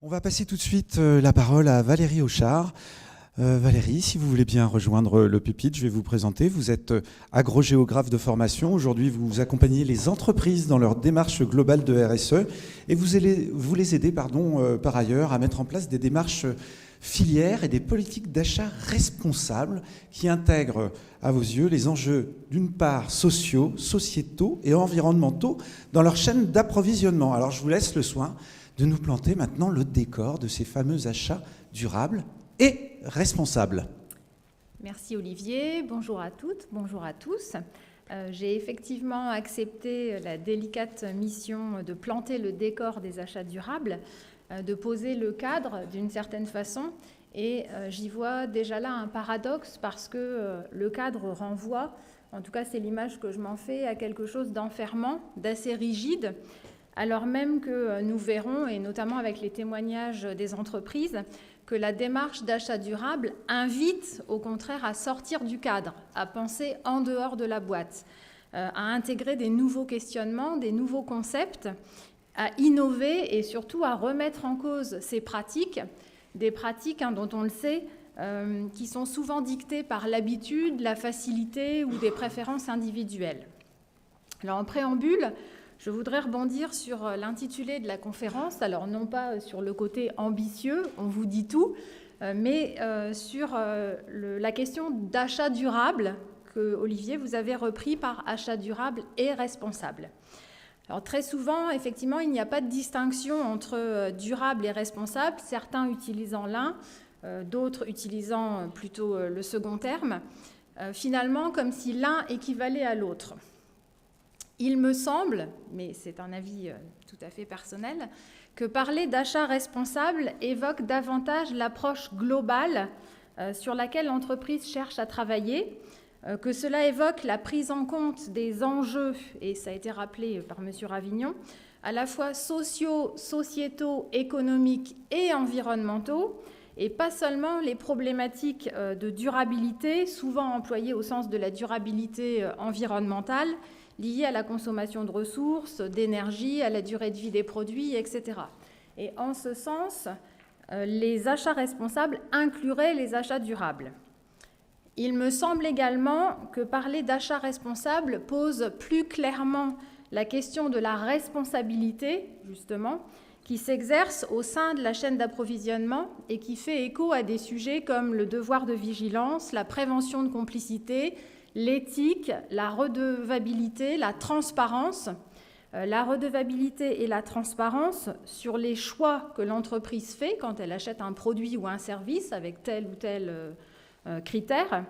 On va passer tout de suite la parole à Valérie Auchard. Valérie, si vous voulez bien rejoindre le pupitre, je vais vous présenter. Vous êtes agrogéographe de formation. Aujourd'hui, vous accompagnez les entreprises dans leur démarche globale de RSE et vous les aidez par ailleurs à mettre en place des démarches filières et des politiques d'achat responsables qui intègrent, à vos yeux, les enjeux d'une part sociaux, sociétaux et environnementaux dans leur chaîne d'approvisionnement. Alors, je vous laisse le soin de nous planter maintenant le décor de ces fameux achats durables et responsables. Merci Olivier, bonjour à toutes, bonjour à tous. J'ai effectivement accepté la délicate mission de planter le décor des achats durables, de poser le cadre d'une certaine façon, et j'y vois déjà là un paradoxe parce que le cadre renvoie, en tout cas c'est l'image que je m'en fais, à quelque chose d'enfermant, d'assez rigide, alors même que nous verrons, et notamment avec les témoignages des entreprises, que la démarche d'achat durable invite au contraire à sortir du cadre, à penser en dehors de la boîte, à intégrer des nouveaux questionnements, des nouveaux concepts, à innover et surtout à remettre en cause ces pratiques, des pratiques dont on le sait, qui sont souvent dictées par l'habitude, la facilité ou des préférences individuelles. Alors en préambule, je voudrais rebondir sur l'intitulé de la conférence, alors non pas sur le côté ambitieux, on vous dit tout, mais sur la question d'achat durable que, Olivier, vous avez repris par achat durable et responsable. Alors très souvent, effectivement, il n'y a pas de distinction entre durable et responsable, certains utilisant l'un, d'autres utilisant plutôt le second terme, finalement comme si l'un équivalait à l'autre. Il me semble, mais c'est un avis tout à fait personnel, que parler d'achat responsable évoque davantage l'approche globale sur laquelle l'entreprise cherche à travailler, que cela évoque la prise en compte des enjeux, et ça a été rappelé par M. Ravignon, à la fois sociaux, sociétaux, économiques et environnementaux, et pas seulement les problématiques de durabilité, souvent employées au sens de la durabilité environnementale, liées à la consommation de ressources, d'énergie, à la durée de vie des produits, etc. Et en ce sens, les achats responsables incluraient les achats durables. Il me semble également que parler d'achat responsable pose plus clairement la question de la responsabilité, justement, qui s'exerce au sein de la chaîne d'approvisionnement et qui fait écho à des sujets comme le devoir de vigilance, la prévention de complicité, l'éthique, la redevabilité, la transparence. La redevabilité et la transparence sur les choix que l'entreprise fait quand elle achète un produit ou un service avec tel ou tel critère.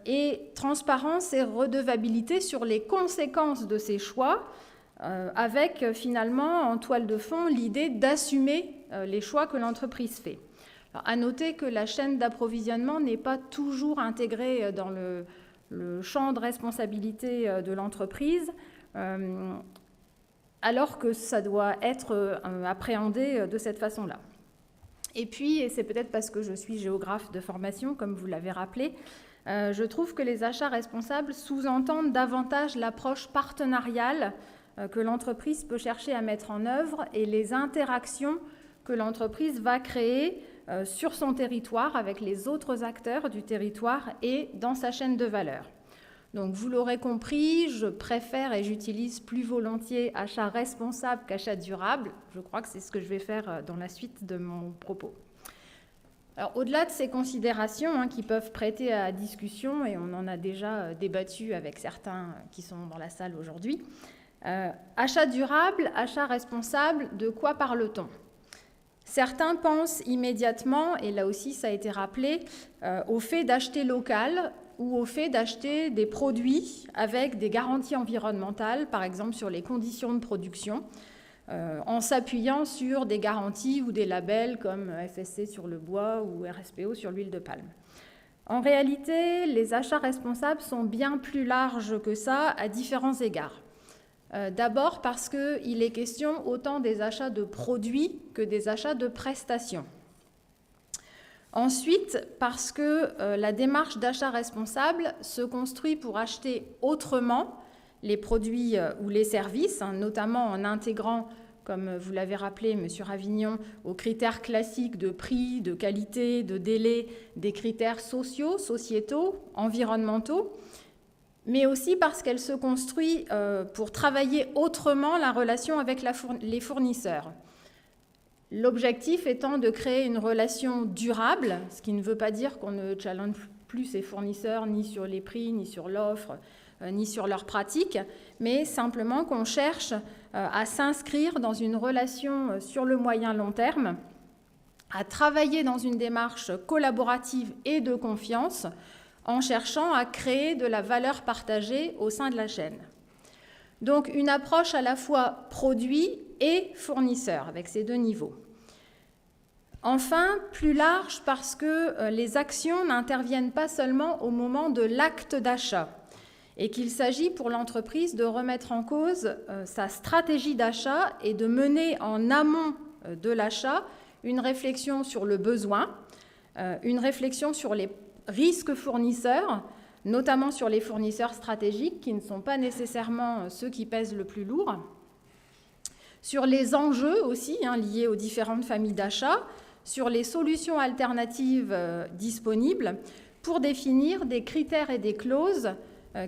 Et transparence et redevabilité sur les conséquences de ces choix, avec finalement en toile de fond l'idée d'assumer les choix que l'entreprise fait. Alors, à noter que la chaîne d'approvisionnement n'est pas toujours intégrée dans le champ de responsabilité de l'entreprise, alors que ça doit être appréhendé de cette façon-là. Et puis, et c'est peut-être parce que je suis géographe de formation, comme vous l'avez rappelé, je trouve que les achats responsables sous-entendent davantage l'approche partenariale que l'entreprise peut chercher à mettre en œuvre et les interactions que l'entreprise va créer sur son territoire avec les autres acteurs du territoire et dans sa chaîne de valeur. Donc vous l'aurez compris, je préfère et j'utilise plus volontiers achat responsable qu'achat durable. Je crois que c'est ce que je vais faire dans la suite de mon propos. Alors au-delà de ces considérations qui peuvent prêter à discussion, et on en a déjà débattu avec certains qui sont dans la salle aujourd'hui, achat durable, achat responsable, de quoi parle-t-on ? Certains pensent immédiatement, et là aussi ça a été rappelé, au fait d'acheter local ou au fait d'acheter des produits avec des garanties environnementales, par exemple sur les conditions de production, en s'appuyant sur des garanties ou des labels comme FSC sur le bois ou RSPO sur l'huile de palme. En réalité, les achats responsables sont bien plus larges que ça à différents égards. D'abord parce qu'il est question autant des achats de produits que des achats de prestations. Ensuite, parce que la démarche d'achat responsable se construit pour acheter autrement les produits ou les services, notamment en intégrant comme vous l'avez rappelé, M. Ravignon, aux critères classiques de prix, de qualité, de délai, des critères sociaux, sociétaux, environnementaux, mais aussi parce qu'elle se construit pour travailler autrement la relation avec les fournisseurs. L'objectif étant de créer une relation durable, ce qui ne veut pas dire qu'on ne challenge plus ses fournisseurs ni sur les prix, ni sur l'offre, ni sur leurs pratiques, mais simplement qu'on cherche à s'inscrire dans une relation sur le moyen long terme, à travailler dans une démarche collaborative et de confiance, en cherchant à créer de la valeur partagée au sein de la chaîne. Donc une approche à la fois produit et fournisseur, avec ces deux niveaux. Enfin, plus large parce que les actions n'interviennent pas seulement au moment de l'acte d'achat et qu'il s'agit pour l'entreprise de remettre en cause sa stratégie d'achat et de mener en amont de l'achat une réflexion sur le besoin, une réflexion sur les risques fournisseurs, notamment sur les fournisseurs stratégiques qui ne sont pas nécessairement ceux qui pèsent le plus lourd, sur les enjeux aussi liés aux différentes familles d'achat, sur les solutions alternatives disponibles pour définir des critères et des clauses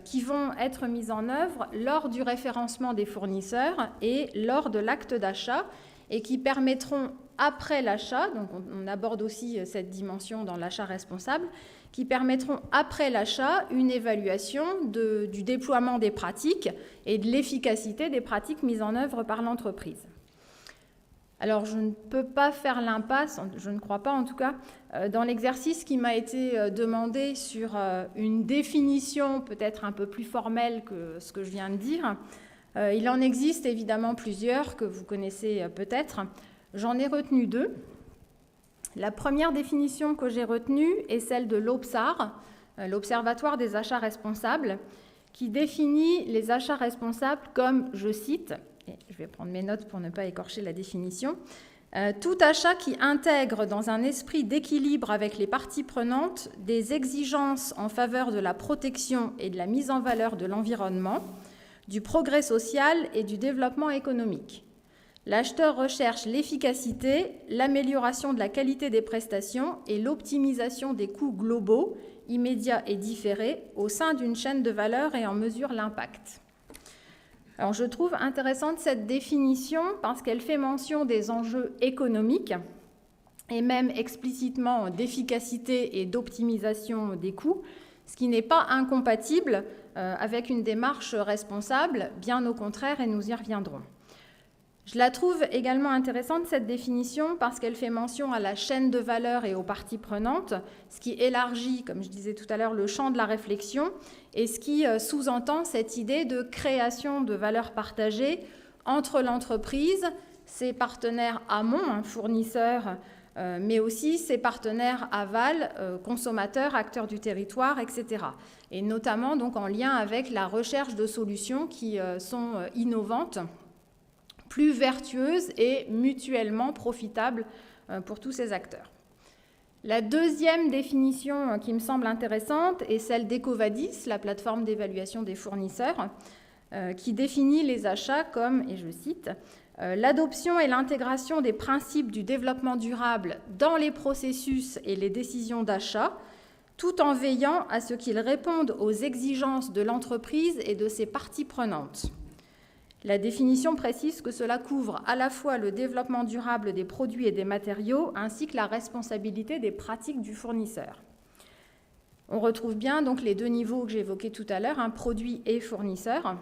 qui vont être mises en œuvre lors du référencement des fournisseurs et lors de l'acte d'achat et qui permettront après l'achat, donc on aborde aussi cette dimension dans l'achat responsable, qui permettront après l'achat une évaluation du déploiement des pratiques et de l'efficacité des pratiques mises en œuvre par l'entreprise. Alors je ne peux pas faire l'impasse, je ne crois pas en tout cas, dans l'exercice qui m'a été demandé sur une définition peut-être un peu plus formelle que ce que je viens de dire. Il en existe évidemment plusieurs que vous connaissez peut-être. J'en ai retenu deux. La première définition que j'ai retenue est celle de l'OPSAR, l'Observatoire des achats responsables, qui définit les achats responsables comme, je cite, et je vais prendre mes notes pour ne pas écorcher la définition, tout achat qui intègre dans un esprit d'équilibre avec les parties prenantes des exigences en faveur de la protection et de la mise en valeur de l'environnement, du progrès social et du développement économique. L'acheteur recherche l'efficacité, l'amélioration de la qualité des prestations et l'optimisation des coûts globaux, immédiats et différés, au sein d'une chaîne de valeur et en mesure l'impact. Alors, je trouve intéressante cette définition parce qu'elle fait mention des enjeux économiques et même explicitement d'efficacité et d'optimisation des coûts, ce qui n'est pas incompatible avec une démarche responsable, bien au contraire, et nous y reviendrons. Je la trouve également intéressante, cette définition, parce qu'elle fait mention à la chaîne de valeur et aux parties prenantes, ce qui élargit, comme je disais tout à l'heure, le champ de la réflexion et ce qui sous-entend cette idée de création de valeur partagée entre l'entreprise, ses partenaires amont, fournisseurs, mais aussi ses partenaires aval, consommateurs, acteurs du territoire, etc. Et notamment donc en lien avec la recherche de solutions qui sont innovantes, plus vertueuses et mutuellement profitables pour tous ces acteurs. La deuxième définition qui me semble intéressante est celle d'Ecovadis, la plateforme d'évaluation des fournisseurs, qui définit les achats comme, et je cite, l'adoption et l'intégration des principes du développement durable dans les processus et les décisions d'achat, tout en veillant à ce qu'ils répondent aux exigences de l'entreprise et de ses parties prenantes. La définition précise que cela couvre à la fois le développement durable des produits et des matériaux, ainsi que la responsabilité des pratiques du fournisseur. On retrouve bien donc les deux niveaux que j'évoquais tout à l'heure, produit et fournisseur.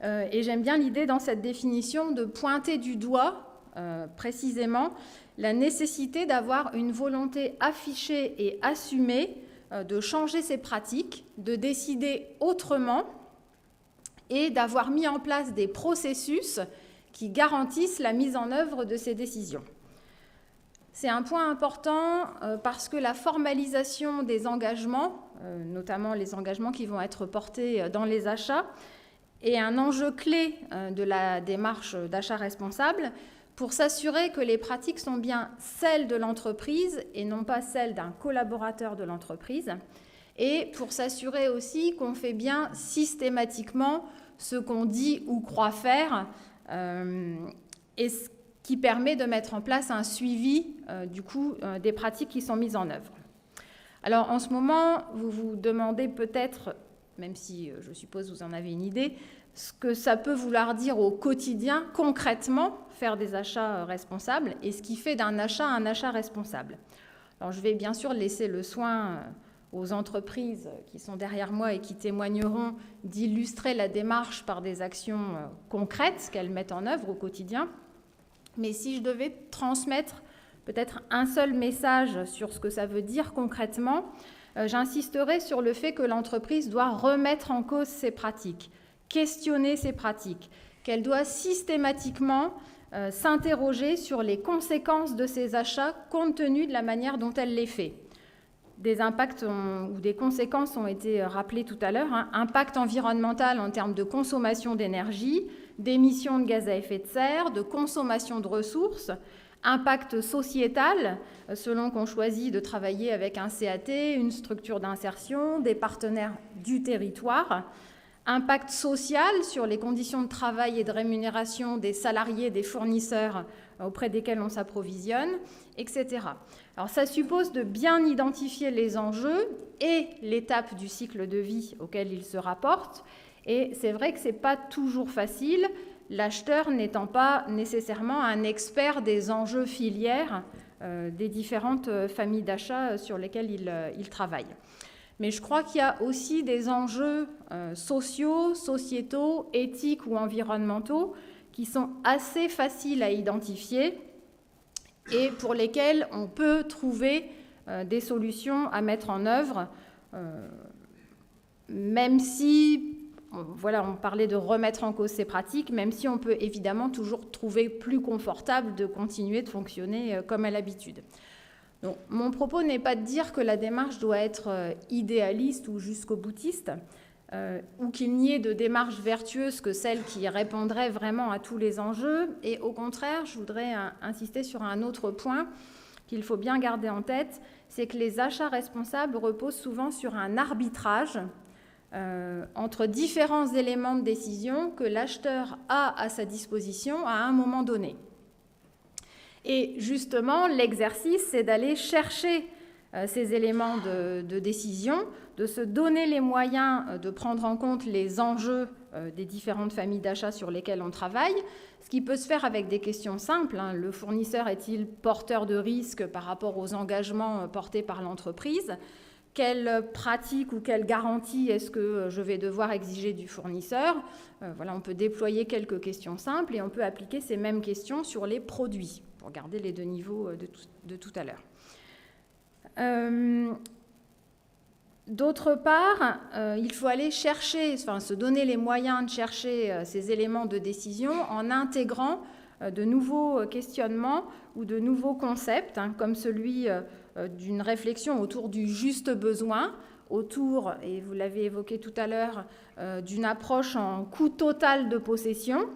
Et j'aime bien l'idée dans cette définition de pointer du doigt précisément la nécessité d'avoir une volonté affichée et assumée de changer ses pratiques, de décider autrement et d'avoir mis en place des processus qui garantissent la mise en œuvre de ces décisions. C'est un point important parce que la formalisation des engagements, notamment les engagements qui vont être portés dans les achats, est un enjeu clé de la démarche d'achat responsable pour s'assurer que les pratiques sont bien celles de l'entreprise et non pas celles d'un collaborateur de l'entreprise, et pour s'assurer aussi qu'on fait bien systématiquement ce qu'on dit ou croit faire et ce qui permet de mettre en place un suivi des pratiques qui sont mises en œuvre. Alors en ce moment, vous vous demandez peut-être, même si je suppose vous en avez une idée, ce que ça peut vouloir dire au quotidien, concrètement, faire des achats responsables, et ce qui fait d'un achat un achat responsable. Alors je vais bien sûr laisser le soin aux entreprises qui sont derrière moi et qui témoigneront d'illustrer la démarche par des actions concrètes qu'elles mettent en œuvre au quotidien. Mais si je devais transmettre peut-être un seul message sur ce que ça veut dire concrètement, j'insisterai sur le fait que l'entreprise doit remettre en cause ses pratiques, questionner ses pratiques, qu'elle doit systématiquement s'interroger sur les conséquences de ses achats compte tenu de la manière dont elle les fait. Des impacts ou des conséquences ont été rappelées tout à l'heure. Impact environnemental en termes de consommation d'énergie, d'émissions de gaz à effet de serre, de consommation de ressources, impact sociétal, selon qu'on choisit de travailler avec un CAT, une structure d'insertion, des partenaires du territoire, impact social sur les conditions de travail et de rémunération des salariés, des fournisseurs auprès desquels on s'approvisionne, etc. Alors ça suppose de bien identifier les enjeux et l'étape du cycle de vie auquel ils se rapportent. Et c'est vrai que ce n'est pas toujours facile, l'acheteur n'étant pas nécessairement un expert des enjeux filières des différentes familles d'achats sur lesquelles il travaille. Mais je crois qu'il y a aussi des enjeux sociaux, sociétaux, éthiques ou environnementaux qui sont assez faciles à identifier et pour lesquels on peut trouver des solutions à mettre en œuvre, même si, voilà, on parlait de remettre en cause ces pratiques, même si on peut évidemment toujours trouver plus confortable de continuer de fonctionner comme à l'habitude. Donc, mon propos n'est pas de dire que la démarche doit être idéaliste ou jusqu'au boutiste, ou qu'il n'y ait de démarche vertueuse que celle qui répondrait vraiment à tous les enjeux. Et au contraire, je voudrais insister sur un autre point qu'il faut bien garder en tête, c'est que les achats responsables reposent souvent sur un arbitrage entre différents éléments de décision que l'acheteur a à sa disposition à un moment donné. Et justement, l'exercice, c'est d'aller chercher ces éléments de décision, de se donner les moyens de prendre en compte les enjeux des différentes familles d'achats sur lesquelles on travaille, ce qui peut se faire avec des questions simples. Le fournisseur est-il porteur de risque par rapport aux engagements portés par l'entreprise ? Quelle pratique ou quelle garantie est-ce que je vais devoir exiger du fournisseur ? Voilà, on peut déployer quelques questions simples et on peut appliquer ces mêmes questions sur les produits, pour garder les deux niveaux de tout à l'heure. D'autre part, il faut aller chercher, se donner les moyens de chercher ces éléments de décision en intégrant de nouveaux questionnements ou de nouveaux concepts, comme celui d'une réflexion autour du juste besoin, autour, et vous l'avez évoqué tout à l'heure, d'une approche en coût total de possession,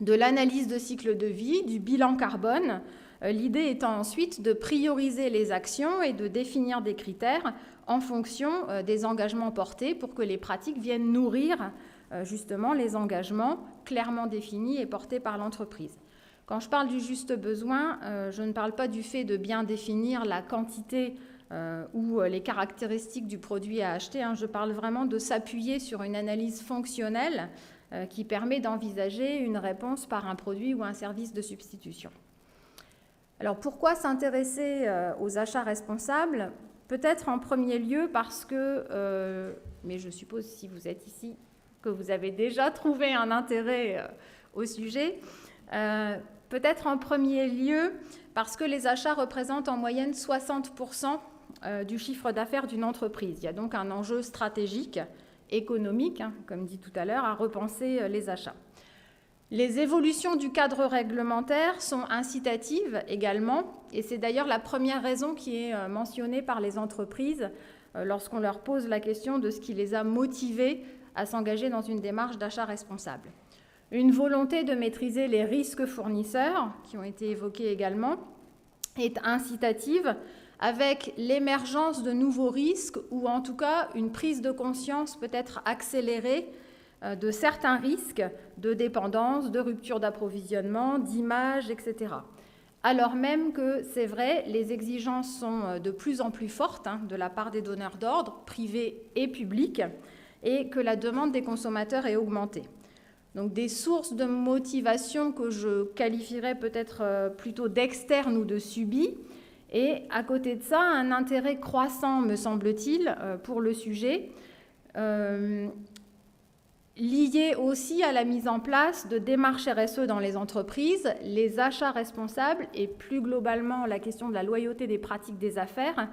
de l'analyse de cycle de vie, du bilan carbone, l'idée étant ensuite de prioriser les actions et de définir des critères en fonction des engagements portés pour que les pratiques viennent nourrir justement les engagements clairement définis et portés par l'entreprise. Quand je parle du juste besoin, je ne parle pas du fait de bien définir la quantité ou les caractéristiques du produit à acheter, je parle vraiment de s'appuyer sur une analyse fonctionnelle qui permet d'envisager une réponse par un produit ou un service de substitution. Alors pourquoi s'intéresser aux achats responsables ? Peut-être en premier lieu parce que, mais je suppose si vous êtes ici que vous avez déjà trouvé un intérêt au sujet, peut-être en premier lieu parce que les achats représentent en moyenne 60% du chiffre d'affaires d'une entreprise. Il y a donc un enjeu stratégique, économique, comme dit tout à l'heure, à repenser les achats. Les évolutions du cadre réglementaire sont incitatives également, et c'est d'ailleurs la première raison qui est mentionnée par les entreprises lorsqu'on leur pose la question de ce qui les a motivés à s'engager dans une démarche d'achat responsable. Une volonté de maîtriser les risques fournisseurs, qui ont été évoqués également, est incitative avec l'émergence de nouveaux risques ou en tout cas une prise de conscience peut-être accélérée de certains risques de dépendance, de rupture d'approvisionnement, d'image, etc. Alors même que, c'est vrai, les exigences sont de plus en plus fortes de la part des donneurs d'ordre, privés et publics, et que la demande des consommateurs est augmentée. Donc des sources de motivation que je qualifierais peut-être plutôt d'externes ou de subies, et à côté de ça, un intérêt croissant, me semble-t-il, pour le sujet, lié aussi à la mise en place de démarches RSE dans les entreprises, les achats responsables et plus globalement la question de la loyauté des pratiques des affaires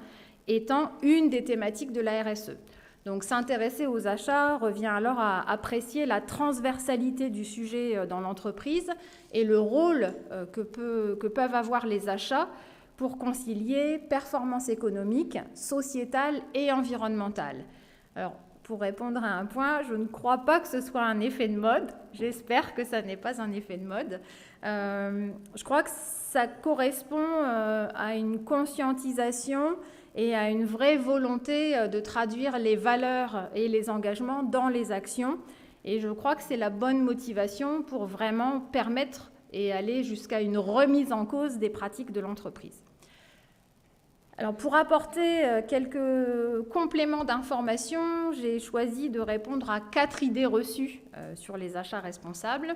étant une des thématiques de la RSE. Donc s'intéresser aux achats revient alors à apprécier la transversalité du sujet dans l'entreprise et le rôle que peuvent avoir les achats pour concilier performance économique, sociétale et environnementale. Alors, pour répondre à un point, je ne crois pas que ce soit un effet de mode. J'espère que ça n'est pas un effet de mode. Je crois que ça correspond à une conscientisation et à une vraie volonté de traduire les valeurs et les engagements dans les actions. Et je crois que c'est la bonne motivation pour vraiment permettre et aller jusqu'à une remise en cause des pratiques de l'entreprise. Alors, pour apporter quelques compléments d'information, j'ai choisi de répondre à 4 idées reçues sur les achats responsables.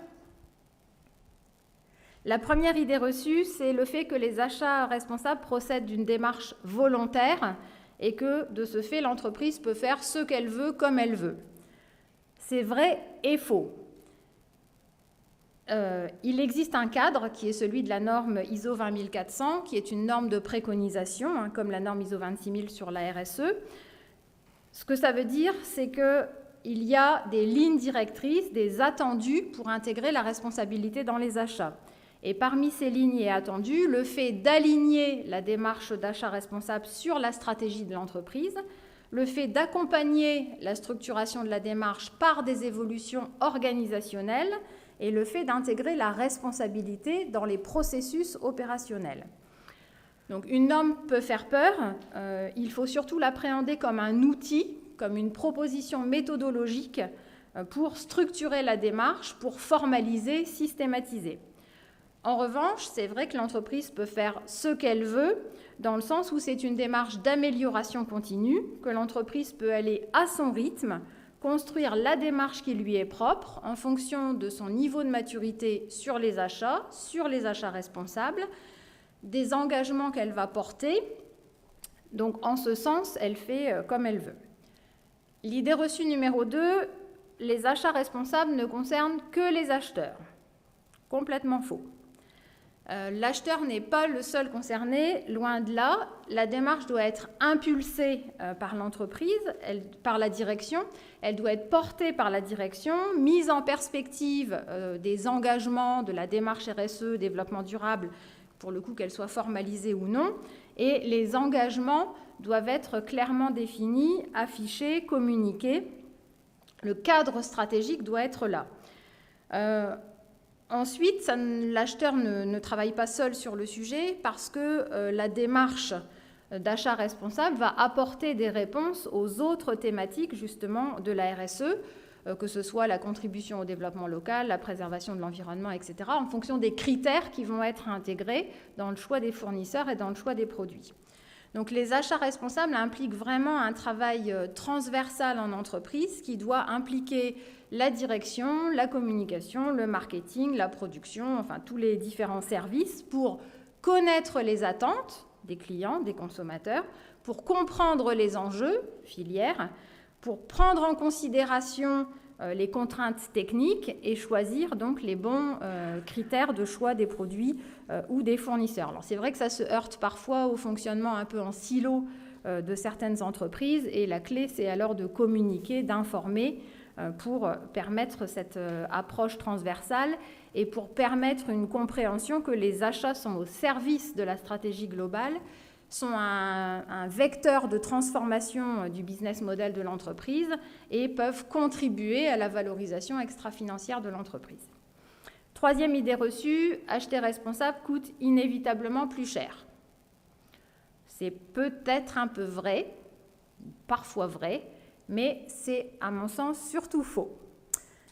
La première idée reçue, c'est le fait que les achats responsables procèdent d'une démarche volontaire et que, de ce fait, l'entreprise peut faire ce qu'elle veut comme elle veut. C'est vrai et faux. Il existe un cadre qui est celui de la norme ISO 20400, qui est une norme de préconisation, comme la norme ISO 26000 sur la RSE. Ce que ça veut dire, c'est qu'il y a des lignes directrices, des attendus pour intégrer la responsabilité dans les achats. Et parmi ces lignes et attendus, le fait d'aligner la démarche d'achat responsable sur la stratégie de l'entreprise, le fait d'accompagner la structuration de la démarche par des évolutions organisationnelles, et le fait d'intégrer la responsabilité dans les processus opérationnels. Donc une norme peut faire peur, il faut surtout l'appréhender comme un outil, comme une proposition méthodologique pour structurer la démarche, pour formaliser, systématiser. En revanche, c'est vrai que l'entreprise peut faire ce qu'elle veut, dans le sens où c'est une démarche d'amélioration continue, que l'entreprise peut aller à son rythme, construire la démarche qui lui est propre en fonction de son niveau de maturité sur les achats responsables, des engagements qu'elle va porter. Donc, en ce sens, elle fait comme elle veut. L'idée reçue numéro 2, les achats responsables ne concernent que les acheteurs. Complètement faux. L'acheteur n'est pas le seul concerné, loin de là. La démarche doit être impulsée par l'entreprise, par la direction. Elle doit être portée par la direction, mise en perspective des engagements de la démarche RSE, développement durable, pour le coup qu'elle soit formalisée ou non. Et les engagements doivent être clairement définis, affichés, communiqués. Le cadre stratégique doit être là. Ensuite, l'acheteur ne travaille pas seul sur le sujet parce que la démarche d'achat responsable va apporter des réponses aux autres thématiques justement de la RSE, que ce soit la contribution au développement local, la préservation de l'environnement, etc., en fonction des critères qui vont être intégrés dans le choix des fournisseurs et dans le choix des produits. Donc les achats responsables impliquent vraiment un travail transversal en entreprise qui doit impliquer la direction, la communication, le marketing, la production, enfin tous les différents services pour connaître les attentes des clients, des consommateurs, pour comprendre les enjeux filières, pour prendre en considération les contraintes techniques et choisir donc les bons critères de choix des produits ou des fournisseurs. Alors c'est vrai que ça se heurte parfois au fonctionnement un peu en silo de certaines entreprises et la clé c'est alors de communiquer, d'informer pour permettre cette approche transversale et pour permettre une compréhension que les achats sont au service de la stratégie globale, sont un vecteur de transformation du business model de l'entreprise et peuvent contribuer à la valorisation extra-financière de l'entreprise. Troisième idée reçue, acheter responsable coûte inévitablement plus cher. C'est peut-être un peu vrai, parfois vrai, mais c'est à mon sens surtout faux.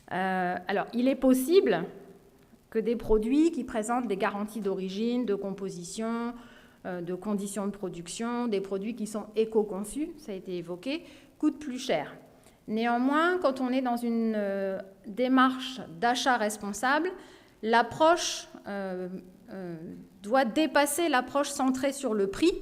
Alors, il est possible que des produits qui présentent des garanties d'origine, de composition, de conditions de production, des produits qui sont éco-conçus, ça a été évoqué, coûtent plus cher. Néanmoins, quand on est dans une démarche d'achat responsable, l'approche doit dépasser l'approche centrée sur le prix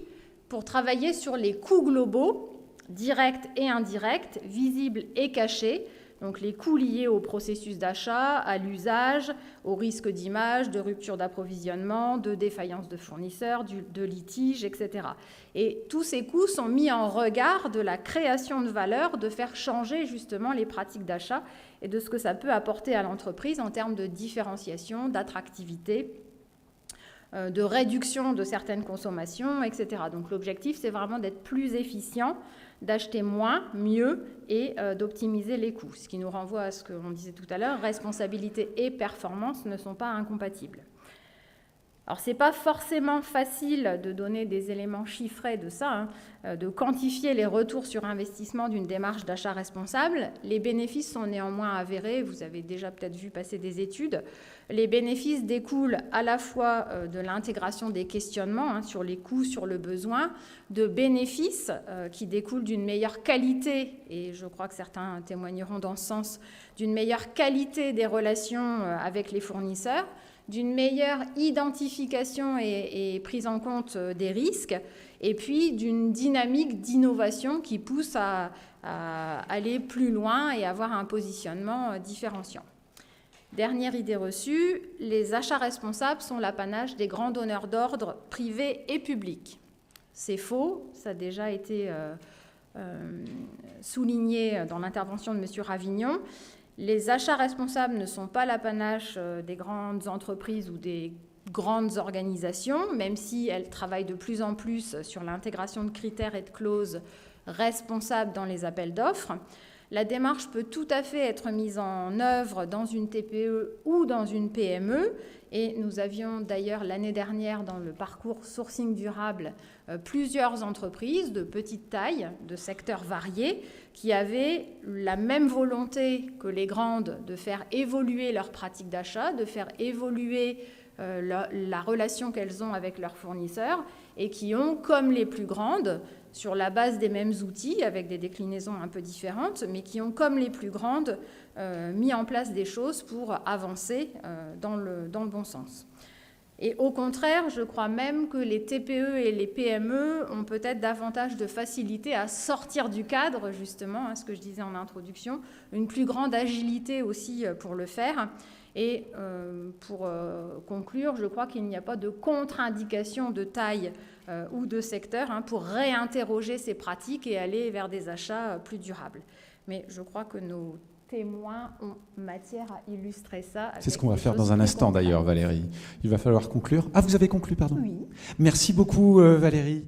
pour travailler sur les coûts globaux, directs et indirects, visibles et cachés, donc les coûts liés au processus d'achat, à l'usage, au risque d'image, de rupture d'approvisionnement, de défaillance de fournisseurs, de litige, etc. Et tous ces coûts sont mis en regard de la création de valeur, de faire changer justement les pratiques d'achat et de ce que ça peut apporter à l'entreprise en termes de différenciation, d'attractivité, de réduction de certaines consommations, etc. Donc l'objectif, c'est vraiment d'être plus efficient, d'acheter moins, mieux et d'optimiser les coûts. Ce qui nous renvoie à ce qu'on disait tout à l'heure, responsabilité et performance ne sont pas incompatibles. Alors, ce n'est pas forcément facile de donner des éléments chiffrés de ça, de quantifier les retours sur investissement d'une démarche d'achat responsable. Les bénéfices sont néanmoins avérés, vous avez déjà peut-être vu passer des études. Les bénéfices découlent à la fois de l'intégration des questionnements sur les coûts, sur le besoin, de bénéfices qui découlent d'une meilleure qualité, et je crois que certains témoigneront dans ce sens, d'une meilleure qualité des relations avec les fournisseurs, d'une meilleure identification et prise en compte des risques, et puis d'une dynamique d'innovation qui pousse à aller plus loin et avoir un positionnement différenciant. Dernière idée reçue, les achats responsables sont l'apanage des grands donneurs d'ordre privés et publics. C'est faux, ça a déjà été souligné dans l'intervention de M. Ravignon. Les achats responsables ne sont pas l'apanage des grandes entreprises ou des grandes organisations, même si elles travaillent de plus en plus sur l'intégration de critères et de clauses responsables dans les appels d'offres. La démarche peut tout à fait être mise en œuvre dans une TPE ou dans une PME. Et nous avions d'ailleurs l'année dernière dans le parcours sourcing durable plusieurs entreprises de petite taille, de secteurs variés, qui avaient la même volonté que les grandes de faire évoluer leurs pratiques d'achat, de faire évoluer la relation qu'elles ont avec leurs fournisseurs et qui ont, comme les plus grandes, sur la base des mêmes outils, avec des déclinaisons un peu différentes, mais qui ont, comme les plus grandes, mis en place des choses pour avancer dans le bon sens. Et au contraire, je crois même que les TPE et les PME ont peut-être davantage de facilité à sortir du cadre, justement, ce que je disais en introduction, une plus grande agilité aussi pour le faire. Et pour conclure, je crois qu'il n'y a pas de contre-indication de taille ou de secteur pour réinterroger ces pratiques et aller vers des achats plus durables. Mais je crois que nos témoins ont matière à illustrer ça. C'est ce qu'on va faire dans un instant d'ailleurs, Valérie. Il va falloir conclure. Ah, vous avez conclu, pardon. Oui. Merci beaucoup, Valérie.